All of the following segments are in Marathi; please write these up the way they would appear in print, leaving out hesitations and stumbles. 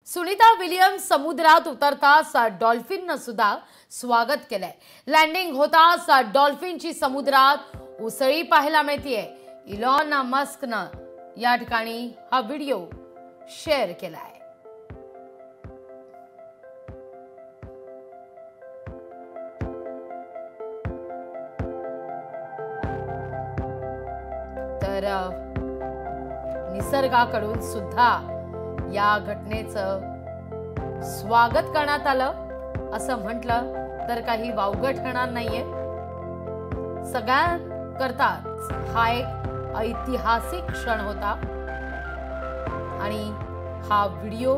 सुनीता विलियम्स समुद्रात उतरताच डॉल्फिननं सुद्धा स्वागत केलंय। लँडिंग होताच डॉल्फिनची समुद्रात उसळी पाहायला मिळतीये। इलॉन मस्कनं या ठिकाणी हा व्हिडिओ शेअर केलाय। तर निसर्गाकडून सुद्धा या घटनेचं स्वागत करण्यात आलं असं म्हटलं तर काही वावगं ठरणार नाहीये। सगळ्यांकरता हा एक ऐतिहासिक क्षण होता आणि हा व्हिडिओ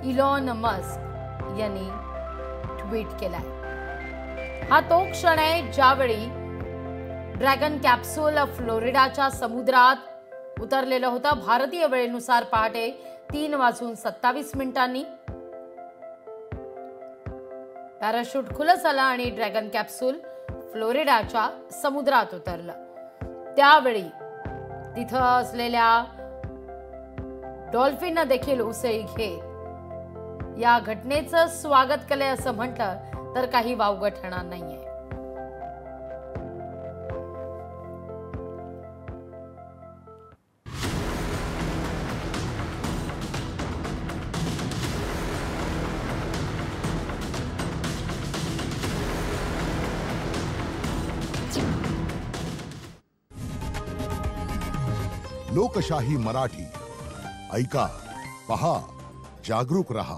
इलॉन मस्क यांनी ट्विट केलाय। हा तो क्षण आहे ज्यावेळी ड्रॅगन कॅप्सूल फ्लोरिडाच्या समुद्रात उतरलेलं होतं। भारतीय वेळेनुसार पहाटे 3:27 पॅराशूट खुलं झालं आणि ड्रॅगन कॅप्सूल फ्लोरिडाच्या समुद्रात उतरलं। त्यावेळी तिथं असलेल्या डॉल्फिननं देखील उसळी घेत या घटनेचं स्वागत केलंय असं म्हटलं तर काही वावगं ठरणार नाहीये। लोकशाही मराठी ऐका, पहा, जागरूक रहा।